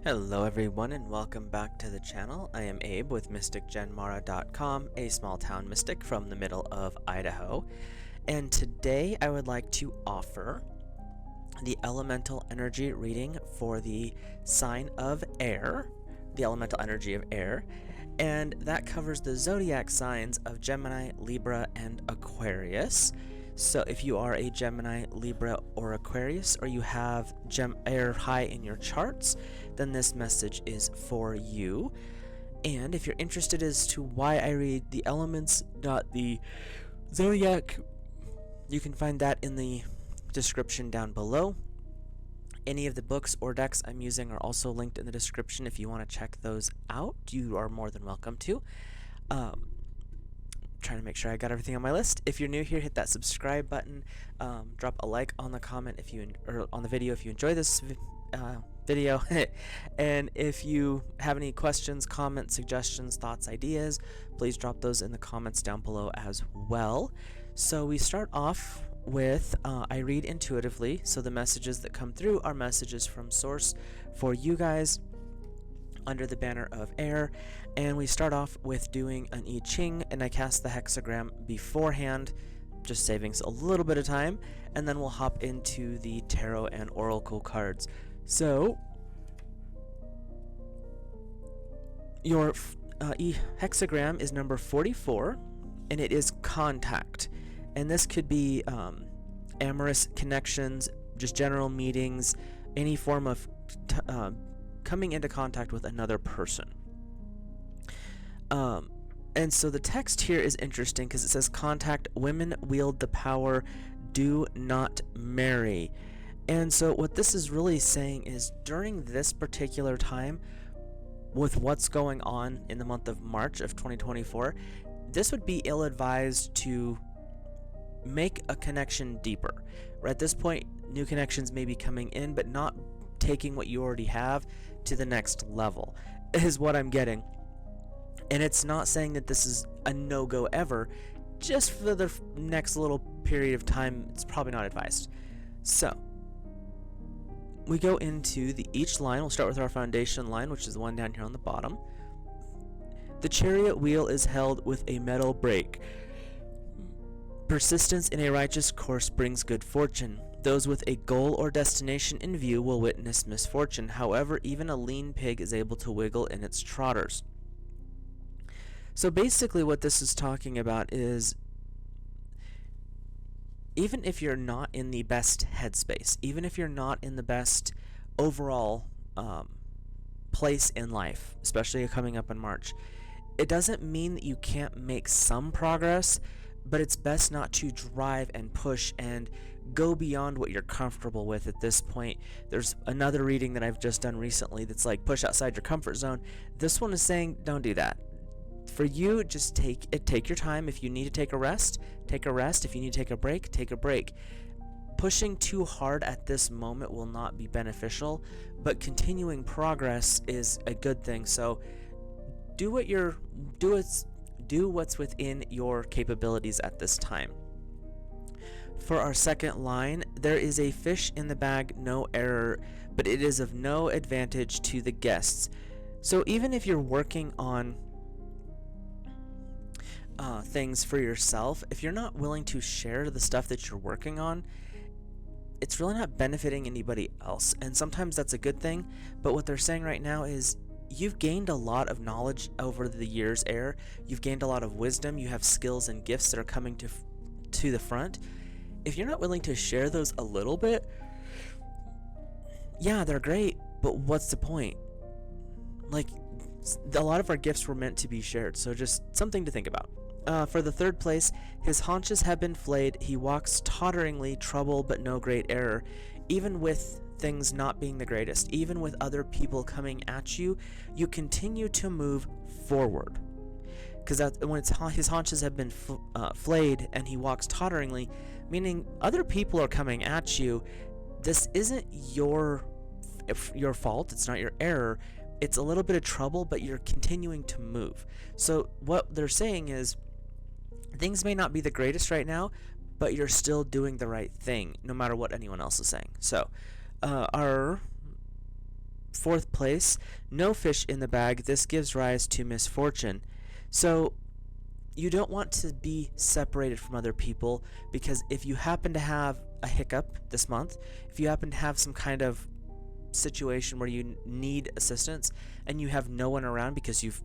Hello everyone and welcome back to the channel. I am Abe with MysticGenMara.com, a small town mystic from the middle of Idaho. And today I would like to offer the elemental energy reading for the sign of air, the elemental energy of air, and that covers the zodiac signs of Gemini, Libra, and Aquarius. So if you are a Gemini, Libra, or Aquarius, or you have air high in your charts, then this message is for you. And if you're interested as to why I read the elements, not the zodiac, you can find that in the description down below. Any of the books or decks I'm using are also linked in the description. If you want to check those out, you are more than welcome to. Trying to make sure I got everything on my list. If you're new here, hit that subscribe button. Drop a like on the comment or on the video if you enjoy this video. And if you have any questions, comments, suggestions, thoughts, ideas, please drop those in the comments down below as well. So we start off with I read intuitively, so the messages that come through are messages from source for you guys under the banner of air. And we start off with doing an I-Ching, and I cast the hexagram beforehand, just saving a little bit of time, and then we'll hop into the tarot and oracle cards. So your hexagram is number 44, and it is contact. And this could be amorous connections, just general meetings, any form of coming into contact with another person. And so the text here is interesting because it says, contact, women wield the power, do not marry. And so what this is really saying is during this particular time, with what's going on in the month of March of 2024, this would be ill-advised to make a connection deeper. Right at this point, new connections may be coming in, but not taking what you already have to the next level, is what I'm getting. And it's not saying that this is a no-go ever, just for the next little period of time, it's probably not advised. So we go into each line. We'll start with our foundation line, which is the one down here on the bottom. The chariot wheel is held with a metal brake. Persistence in a righteous course brings good fortune. Those with a goal or destination in view will witness misfortune. However, even a lean pig is able to wiggle in its trotters. So basically what this is talking about is, even if you're not in the best headspace, even if you're not in the best overall place in life, especially coming up in March, it doesn't mean that you can't make some progress, but it's best not to drive and push and go beyond what you're comfortable with at this point. There's another reading that I've just done recently that's like, push outside your comfort zone. This one is saying, don't do that. For you, just take your time. If you need to take a rest, take a rest. If you need to take a break, take a break. Pushing too hard at this moment will not be beneficial, but continuing progress is a good thing. So do what's within your capabilities at this time. For our second line, there is a fish in the bag, no error, but it is of no advantage to the guests. So even if you're working on things for yourself, if you're not willing to share the stuff that you're working on, it's really not benefiting anybody else. And sometimes that's a good thing, but what they're saying right now is, you've gained a lot of knowledge over the years, Air. You've gained a lot of wisdom. You have skills and gifts that are coming to the front. If you're not willing to share those a little bit, yeah, they're great, but what's the point? Like, a lot of our gifts were meant to be shared, so just something to think about. For the third place, his haunches have been flayed. He walks totteringly, trouble but no great error. Even with things not being the greatest, even with other people coming at you, you continue to move forward. Because when his haunches have been flayed and he walks totteringly, meaning other people are coming at you. This isn't your fault. It's not your error. It's a little bit of trouble, but you're continuing to move. So what they're saying is, things may not be the greatest right now, but you're still doing the right thing, no matter what anyone else is saying. So our 4th place, no fish in the bag. This gives rise to misfortune. So you don't want to be separated from other people, because if you happen to have a hiccup this month, if you happen to have some kind of situation where you need assistance and you have no one around because you've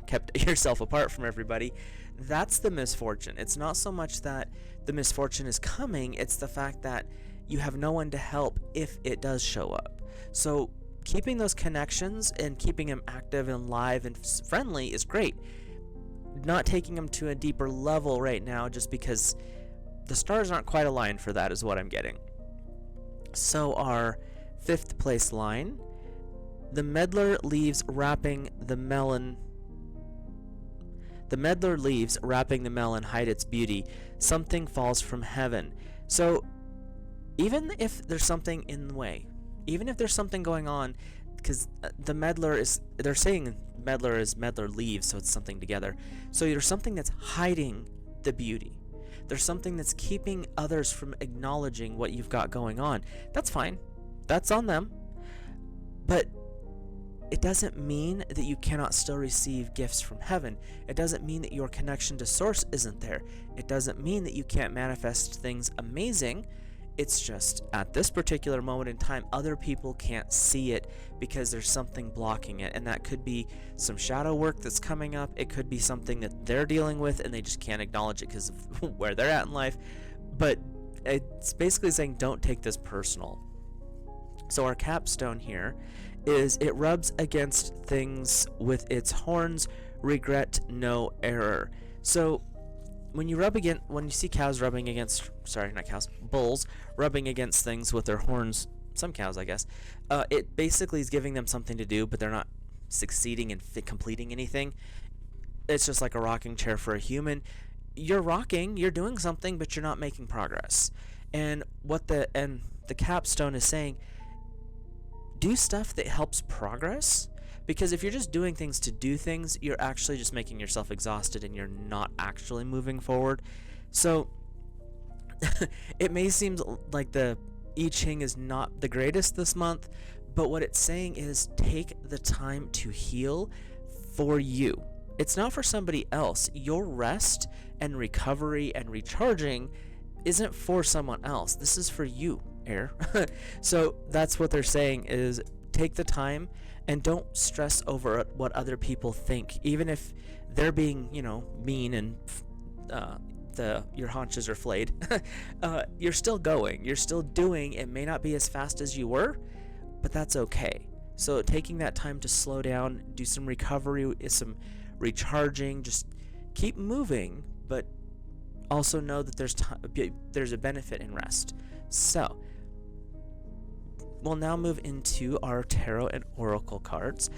kept yourself apart from everybody, that's the misfortune. It's not so much that the misfortune is coming, it's the fact that you have no one to help if it does show up. So keeping those connections and keeping them active and live and friendly is great. Not taking them to a deeper level right now just because the stars aren't quite aligned for that is what I'm getting. So our 5th place line, the meddler leaves wrapping the melon. The meddler leaves wrapping the melon hide its beauty. Something falls from heaven. So even if there's something in the way, even if there's something going on, because the meddler is, they're saying meddler is meddler leaves, so it's something together. So there's something that's hiding the beauty. There's something that's keeping others from acknowledging what you've got going on. That's fine. That's on them. But it doesn't mean that you cannot still receive gifts from heaven. It doesn't mean that your connection to source isn't there. It doesn't mean that you can't manifest things amazing. It's just at this particular moment in time, other people can't see it because there's something blocking it. And that could be some shadow work that's coming up. It could be something that they're dealing with and they just can't acknowledge it because of where they're at in life. But it's basically saying don't take this personal. So our capstone here is it rubs against things with its horns, regret no error. So when you see cows rubbing against, bulls rubbing against things with their horns, some cows I guess, it basically is giving them something to do, but they're not succeeding in completing anything. It's just like a rocking chair for a human. You're rocking, you're doing something, but you're not making progress. And the capstone is saying, do stuff that helps progress. Because if you're just doing things to do things, you're actually just making yourself exhausted and you're not actually moving forward. So it may seem like the I-Ching is not the greatest this month, but what it's saying is take the time to heal for you. It's not for somebody else. Your rest and recovery and recharging isn't for someone else. This is for you, air. So that's what they're saying is take the time and don't stress over what other people think, even if they're being, mean and your haunches are flayed. You're still going. You're still doing. It may not be as fast as you were, but that's okay. So taking that time to slow down, do some recovery, some recharging, just keep moving, but also know that there's a benefit in rest. So we'll now move into our tarot and oracle cards,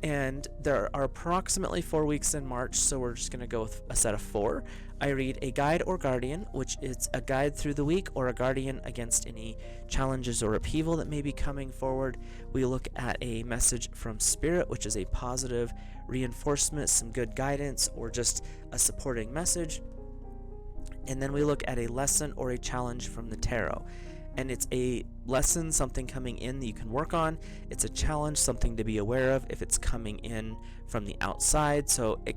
and there are approximately 4 weeks in March, so we're just going to go with a set of 4. I read a guide or guardian, which is a guide through the week or a guardian against any challenges or upheaval that may be coming forward. We look at a message from spirit, which is a positive reinforcement, some good guidance, or just a supporting message. And then we look at a lesson or a challenge from the tarot. And it's a lesson, something coming in that you can work on. It's a challenge, something to be aware of if it's coming in from the outside. So it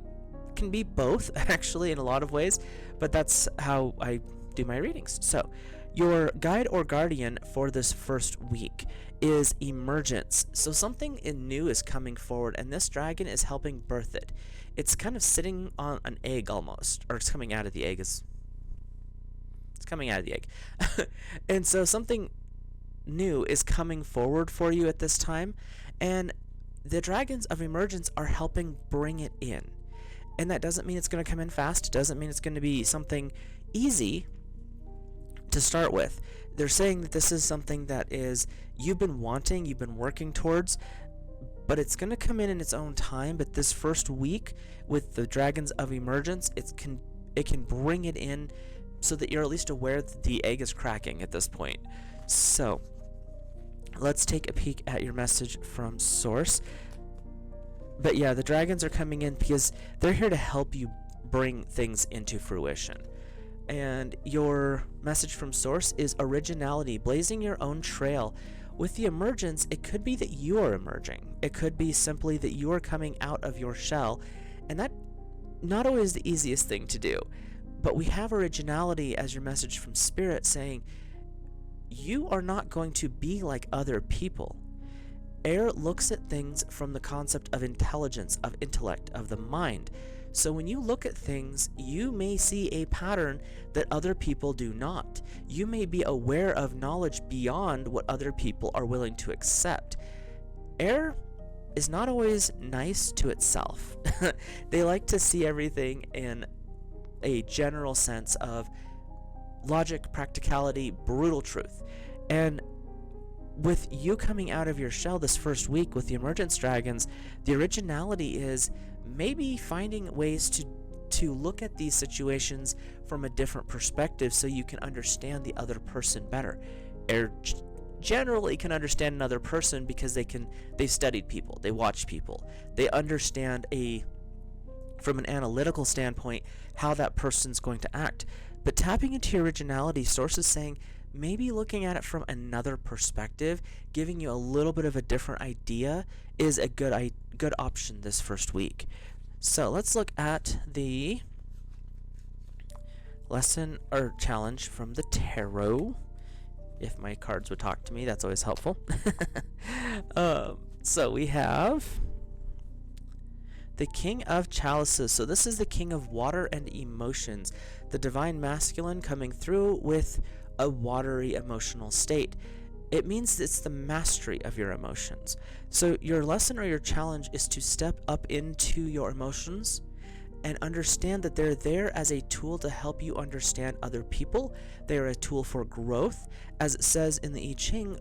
can be both, actually, in a lot of ways, but that's how I do my readings. So your guide or guardian for this first week is emergence. So something new is coming forward, and this dragon is helping birth it. It's kind of sitting on an egg almost, or it's coming out of the egg. It's coming out of the egg. And so something new is coming forward for you at this time, and the dragons of emergence are helping bring it in. And that doesn't mean it's going to come in fast. It doesn't mean it's going to be something easy to start with. They're saying that this is something that is you've been wanting, you've been working towards, but it's going to come in its own time. But this first week with the dragons of emergence, it can bring it in so that you're at least aware that the egg is cracking at this point. So let's take a peek at your message from source. But yeah, the dragons are coming in because they're here to help you bring things into fruition. And your message from source is originality, blazing your own trail. With the emergence, it could be that you are emerging. It could be simply that you are coming out of your shell, and that not always the easiest thing to do. But we have originality as your message from Spirit saying, you are not going to be like other people. Air looks at things from the concept of intelligence, of intellect, of the mind. So when you look at things, you may see a pattern that other people do not. You may be aware of knowledge beyond what other people are willing to accept. Air is not always nice to itself. They like to see everything in a general sense of logic, practicality, brutal truth. And with you coming out of your shell this first week with the emergence dragons, the originality is maybe finding ways to look at these situations from a different perspective so you can understand the other person better. Air generally can understand another person because they've studied people, they watch people, they understand from an analytical standpoint how that person's going to act. But tapping into your originality, Source is saying maybe looking at it from another perspective, giving you a little bit of a different idea, is a good option this first week. So let's look at the lesson or challenge from the tarot. If my cards would talk to me, that's always helpful. So we have the King of Chalices. So this is the King of Water and Emotions, the Divine Masculine coming through with a watery emotional state. It means it's the mastery of your emotions. So your lesson or your challenge is to step up into your emotions and understand that they're there as a tool to help you understand other people. They're a tool for growth. As it says in the I-Ching,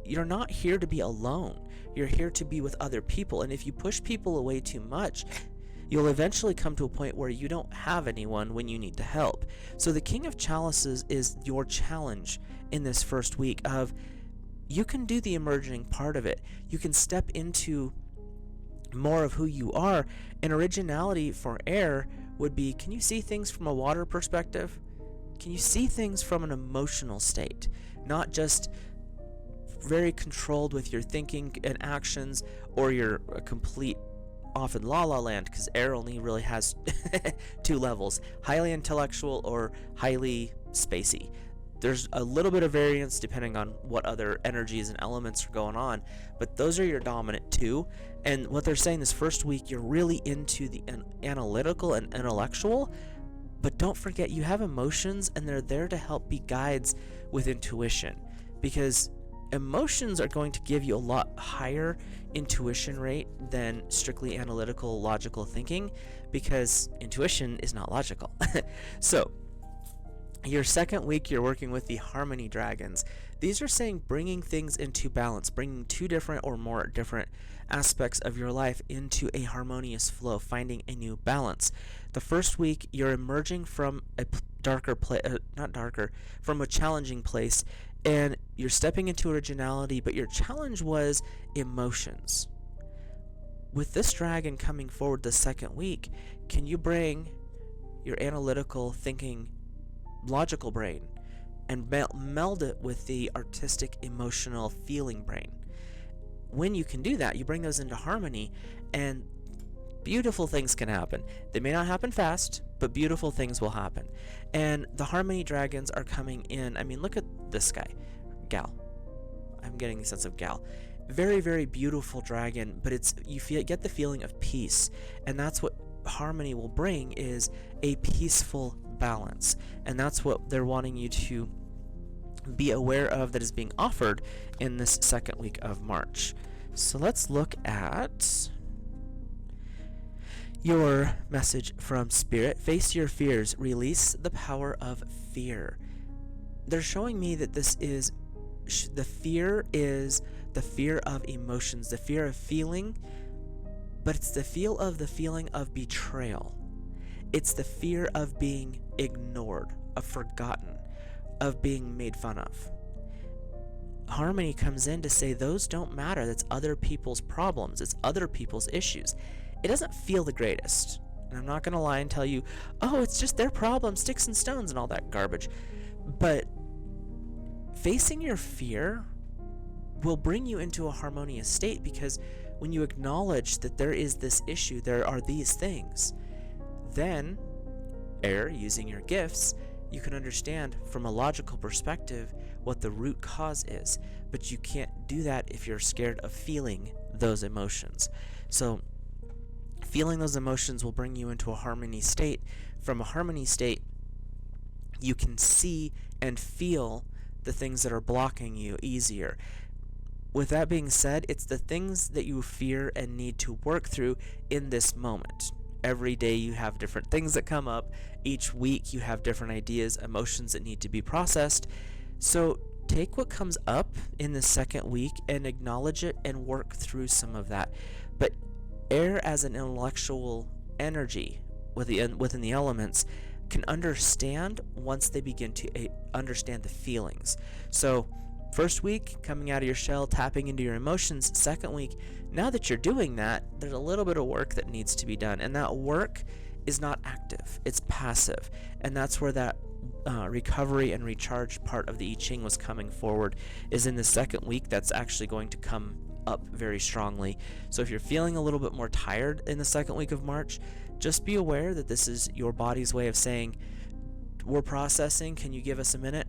you're not here to be alone. You're here to be with other people. And if you push people away too much, you'll eventually come to a point where you don't have anyone when you need to help. So the King of Chalices is your challenge in this first week of, you can do the emerging part of it. You can step into more of who you are. And originality for air would be, can you see things from a water perspective? Can you see things from an emotional state? Not just very controlled with your thinking and actions, or you're a complete off in la-la land, because air only really has two levels, highly intellectual or highly spacey. There's a little bit of variance depending on what other energies and elements are going on, but those are your dominant two. And what they're saying this first week, you're really into the analytical and intellectual, but don't forget you have emotions, and they're there to help be guides with intuition, because emotions are going to give you a lot higher intuition rate than strictly analytical, logical thinking, because intuition is not logical. So your second week, you're working with the Harmony Dragons. These are saying bringing things into balance, bringing two different or more different aspects of your life into a harmonious flow, finding a new balance. The first week, you're emerging from a darker place, from a challenging place, and you're stepping into originality, but your challenge was emotions. With this dragon coming forward the second week, can you bring your analytical thinking, logical brain and meld it with the artistic, emotional, feeling brain? When you can do that, you bring those into harmony, and beautiful things can happen. They may not happen fast, but beautiful things will happen. And the Harmony Dragons are coming in. I mean, look at this guy, gal. I'm getting the sense of gal. Very, very beautiful dragon, but get the feeling of peace, and that's what harmony will bring, is a peaceful balance. And that's what they're wanting you to be aware of, that is being offered in this second week of March. So let's look at your message from Spirit. Face your fears. Release the power of fear. They're showing me that this is the fear of emotions, the fear of feeling, but it's the feeling of betrayal. It's the fear of being ignored, of forgotten, of being made fun of. Harmony comes in to say those don't matter. That's other people's problems. It's other people's issues. It doesn't feel the greatest. And I'm not going to lie and tell you, oh, it's just their problem, sticks and stones and all that garbage. But facing your fear will bring you into a harmonious state, because when you acknowledge that there is this issue, there are these things, then air, using your gifts, you can understand from a logical perspective what the root cause is. But you can't do that if you're scared of feeling those emotions. So feeling those emotions will bring you into a harmony state. From a harmony state, you can see and feel the things that are blocking you easier. With that being said, it's the things that you fear and need to work through in this moment. Every day you have different things that come up. Each week you have different ideas, emotions that need to be processed. So take what comes up in the second week and acknowledge it and work through some of that. But air, as an intellectual energy within the elements, can understand once they begin to understand the feelings. So first week, coming out of your shell, tapping into your emotions. Second week, now that you're doing that, there's a little bit of work that needs to be done. And that work is not active, it's passive. And that's where that recovery and recharge part of the I-Ching was coming forward, is in the second week. That's actually going to come up very strongly. So if you're feeling a little bit more tired in the second week of March, just be aware that this is your body's way of saying, we're processing, can you give us a minute?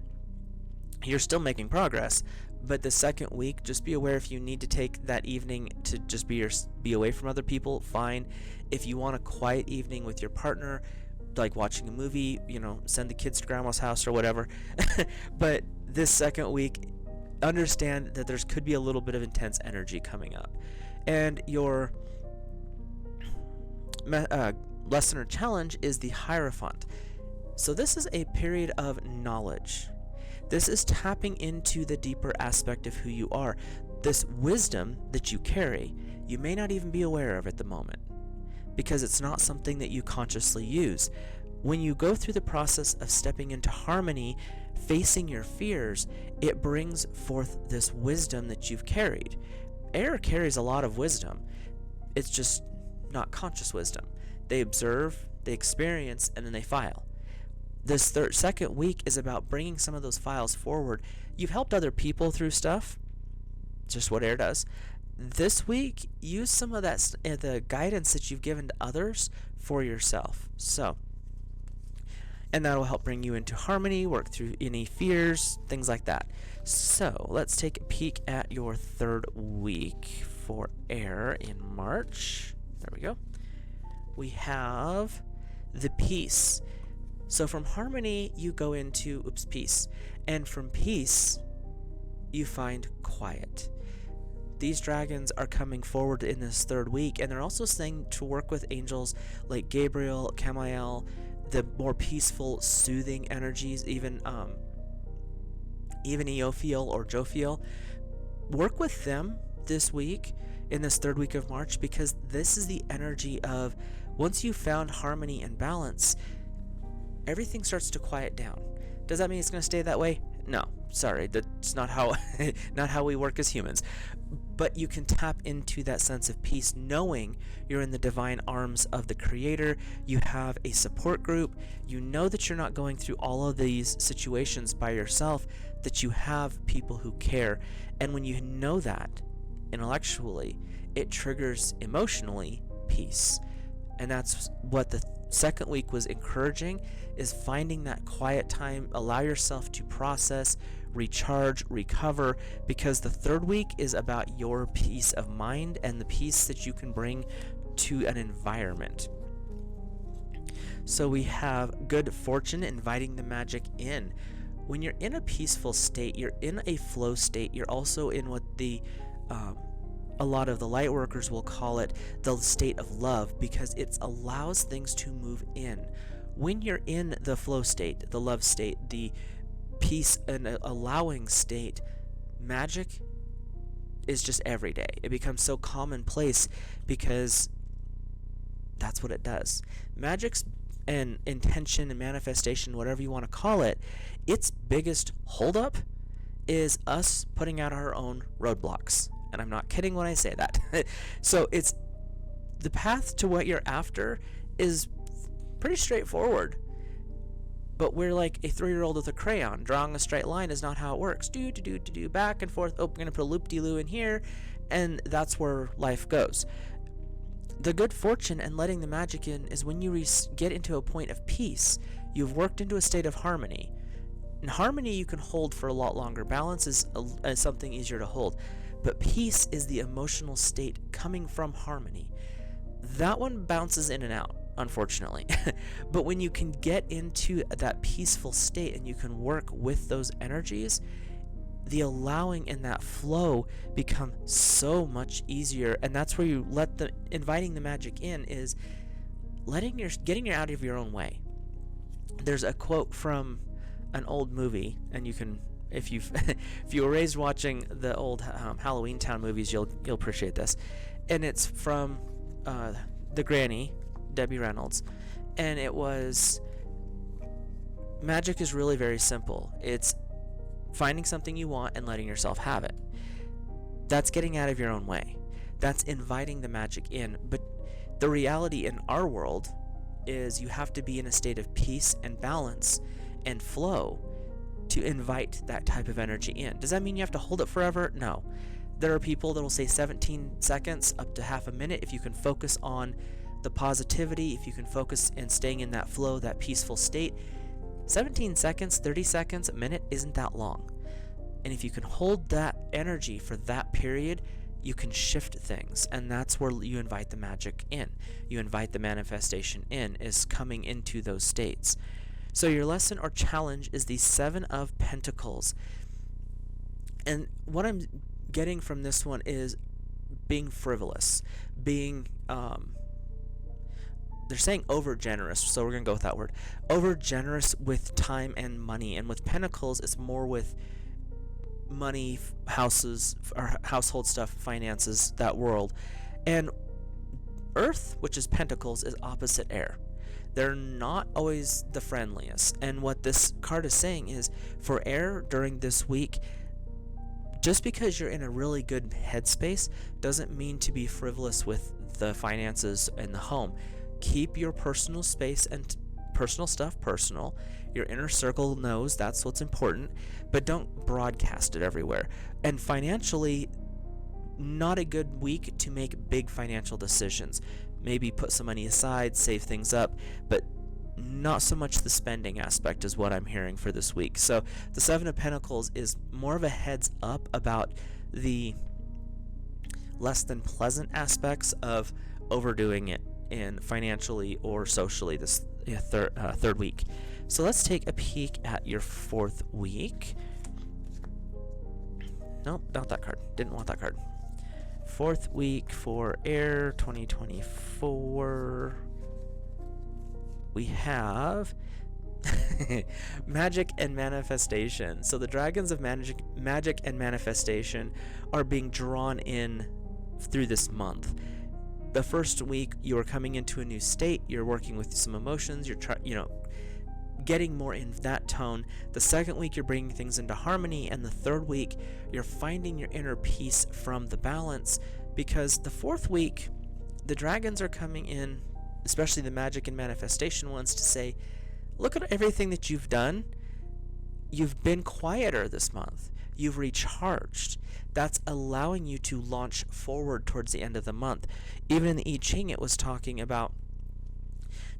You're still making progress, but the second week, just be aware if you need to take that evening to just be away from other people, fine. If you want a quiet evening with your partner, like watching a movie, send the kids to grandma's house or whatever. But this second week, understand that there could be a little bit of intense energy coming up. And your lesson or challenge is the Hierophant. So this is a period of knowledge. This is tapping into the deeper aspect of who you are. This wisdom that you carry, you may not even be aware of at the moment, because it's not something that you consciously use. When you go through the process of stepping into harmony, facing your fears, it brings forth this wisdom that you've carried. Air carries a lot of wisdom. It's just not conscious wisdom. They observe, they experience, and then they file. This second week is about bringing some of those files forward. You've helped other people through stuff, just what air does. This week, use some of that the guidance that you've given to others for yourself. And that will help bring you into harmony, work through any fears, things like that. So let's take a peek at your third week for air in March. There we go. We have the peace. So from harmony, you go into peace. And from peace, you find quiet. These dragons are coming forward in this third week, and they're also saying to work with angels like Gabriel, Camiel, the more peaceful, soothing energies, even Eophiel or Jophiel. Work with them this week, in this third week of March, because this is the energy of, once you've found harmony and balance, everything starts to quiet down. Does that mean it's going to stay that way? No, sorry, that's not how we work as humans. But you can tap into that sense of peace, knowing you're in the divine arms of the Creator. You have a support group. You know that you're not going through all of these situations by yourself, that you have people who care. And when you know that intellectually, it triggers emotionally peace. And that's what the second week was encouraging, is finding that quiet time. Allow yourself to process, recharge, recover, because the third week is about your peace of mind and the peace that you can bring to an environment. So we have good fortune, inviting the magic in. When you're in a peaceful state, you're in a flow state. You're also in what a lot of the light workers will call it the state of love, because it allows things to move in. When you're in the flow state, the love state, the peace and allowing state, magic is just every day. It becomes so commonplace because that's what it does. Magic's and intention and manifestation, whatever you want to call it, its biggest holdup is us putting out our own roadblocks. And I'm not kidding when I say that. So it's the path to what you're after is pretty straightforward. But we're like a 3-year-old with a crayon. Drawing a straight line is not how it works. Do, back and forth. Oh, we're going to put a loop-de-loo in here. And that's where life goes. The good fortune and letting the magic in is when you get into a point of peace. You've worked into a state of harmony. And harmony you can hold for a lot longer. Balance is something easier to hold. But peace is the emotional state coming from harmony. That one bounces in and out, unfortunately. But when you can get into that peaceful state and you can work with those energies, the allowing and that flow become so much easier. And that's where you let the inviting the magic in is getting out of your own way. There's a quote from an old movie, and you can, if you if you were raised watching the old Halloween Town movies, you'll appreciate this. And it's from the granny, Debbie Reynolds, and it was, magic is really very simple. It's finding something you want and letting yourself have it. That's getting out of your own way. That's inviting the magic in. But the reality in our world is you have to be in a state of peace and balance and flow to invite that type of energy in. Does that mean you have to hold it forever? No. There are people that will say 17 seconds up to half a minute. If you can focus on the positivity, if you can focus in staying in that flow, that peaceful state, 17 seconds, 30 seconds, a minute isn't that long. And if you can hold that energy for that period, you can shift things. And that's where you invite the magic in. You invite the manifestation in, is coming into those states. So your lesson or challenge is the 7 of Pentacles. And what I'm getting from this one is being frivolous, being they're saying over generous, so we're gonna go with that word. Over generous with time and money. And with Pentacles, it's more with money, houses, or household stuff, finances, that world. And Earth, which is Pentacles, is opposite Air. They're not always the friendliest. And what this card is saying is, for Air during this week, just because you're in a really good headspace doesn't mean to be frivolous with the finances and the home. Keep your personal space and personal stuff personal. Your inner circle knows that's what's important, but don't broadcast it everywhere. And financially, not a good week to make big financial decisions. Maybe put some money aside, save things up, but not so much the spending aspect is what I'm hearing for this week. So the 7 of Pentacles is more of a heads up about the less than pleasant aspects of overdoing it in financially or socially this third week. So let's take a peek at your 4th week. Nope, not that card. Didn't want that card. 4th week for Air 2024. We have magic and manifestation. So the dragons of magic and manifestation are being drawn in through this month. The first week, you are coming into a new state. You're working with some emotions. You're getting more in that tone. The second week, you're bringing things into harmony, and the third week, you're finding your inner peace from the balance. Because the 4th week, the dragons are coming in, especially the magic and manifestation ones, to say, look at everything that you've done. You've been quieter this month. You've recharged. That's allowing you to launch forward towards the end of the month. Even in the I-Ching, it was talking about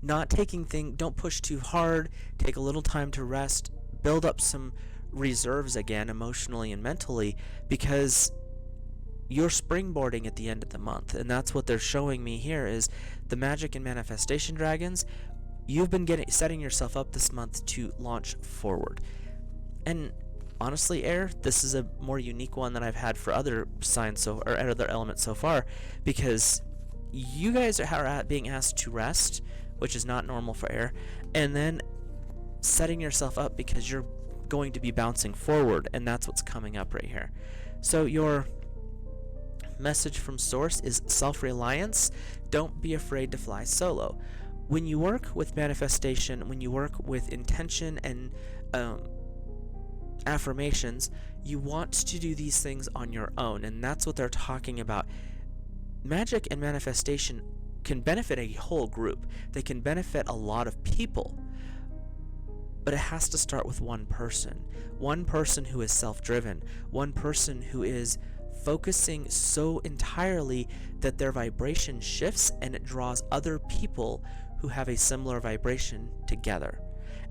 not taking don't push too hard, take a little time to rest, build up some reserves again, emotionally and mentally, because you're springboarding at the end of the month. And that's what they're showing me here is the magic and manifestation dragons. You've been setting yourself up this month to launch forward. And honestly, Air, this is a more unique one than I've had for other signs or other elements so far, because you guys are being asked to rest, which is not normal for Air, and then setting yourself up because you're going to be bouncing forward, and that's what's coming up right here. So your message from Source is self-reliance. Don't be afraid to fly solo. When you work with manifestation, when you work with intention and affirmations, you want to do these things on your own, and that's what they're talking about. Magic and manifestation can benefit a whole group. They can benefit a lot of people. But it has to start with one person who is self-driven, one person who is focusing so entirely that their vibration shifts and it draws other people who have a similar vibration together.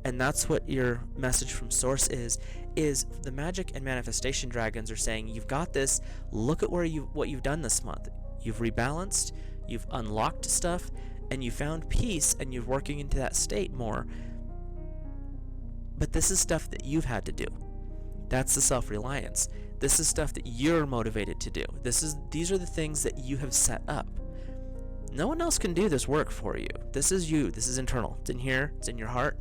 And that's what your message from source is the magic and manifestation dragons are saying, you've got this, look at what you've done this month. You've rebalanced, you've unlocked stuff, and you found peace, and you're working into that state more. But this is stuff that you've had to do. That's the self-reliance. This is stuff that you're motivated to do. These are the things that you have set up. No one else can do this work for you. This is you. This is internal. It's in here. It's in your heart.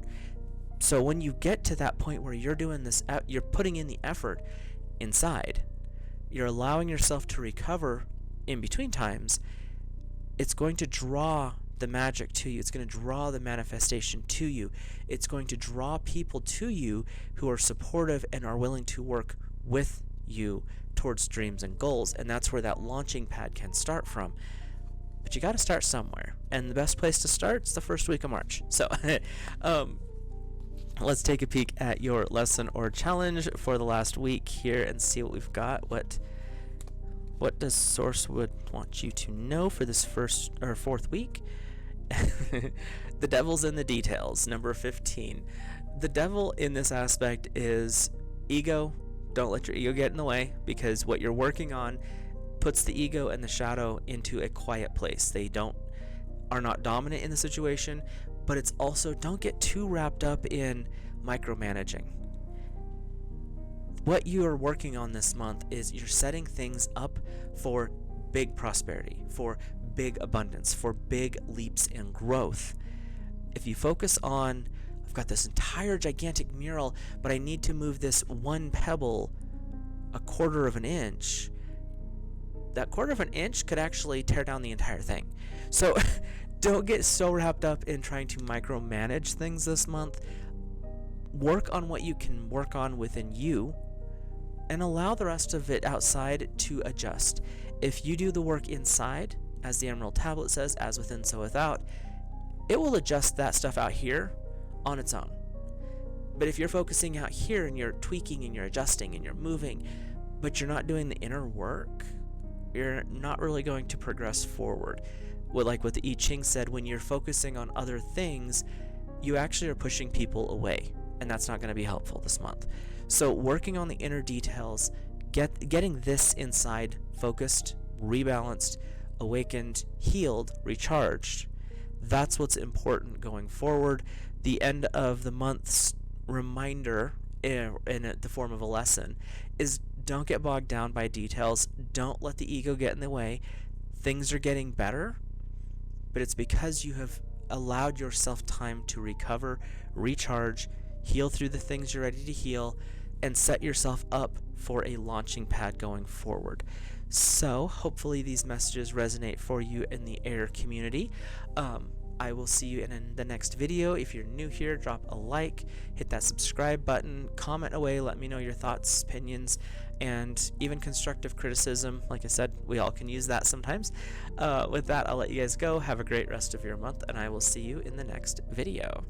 So when you get to that point where you're doing this, you're putting in the effort inside, you're allowing yourself to recover in between times, it's going to draw the magic to you. It's going to draw the manifestation to you. It's going to draw people to you who are supportive and are willing to work with you towards dreams and goals. And that's where that launching pad can start from. But you got to start somewhere. And the best place to start is the first week of March. So let's take a peek at your lesson or challenge for the last week here and see what we've got. What does Source would want you to know for this fourth week? The devil's in the details. Number 15. The devil in this aspect is ego. Don't let your ego get in the way, because what you're working on puts the ego and the shadow into a quiet place. They are not dominant in the situation, but it's also, don't get too wrapped up in micromanaging. What you are working on this month is you're setting things up for big prosperity, for big abundance, for big leaps in growth. If you focus on, I've got this entire gigantic mural, but I need to move this one pebble a quarter of an inch, that quarter of an inch could actually tear down the entire thing. So don't get so wrapped up in trying to micromanage things this month. Work on what you can work on within you, and allow the rest of it outside to adjust. If you do the work inside, as the Emerald Tablet says, as within so without, it will adjust that stuff out here on its own. But if you're focusing out here and you're tweaking and you're adjusting and you're moving, but you're not doing the inner work, you're not really going to progress forward. Like what the I-Ching said, when you're focusing on other things, you actually are pushing people away, and that's not going to be helpful this month. So working on the inner details, getting this inside focused, rebalanced, awakened, healed, recharged, that's what's important going forward. The end of the month's reminder in the form of a lesson is, don't get bogged down by details. Don't let the ego get in the way. Things are getting better, but it's because you have allowed yourself time to recover, recharge, heal through the things you're ready to heal, and set yourself up for a launching pad going forward. So hopefully these messages resonate for you in the air community. I will see you in the next video. If you're new here, drop a like, hit that subscribe button, comment away, let me know your thoughts, opinions, and even constructive criticism. Like I said, we all can use that sometimes. With that, I'll let you guys go. Have a great rest of your month, and I will see you in the next video.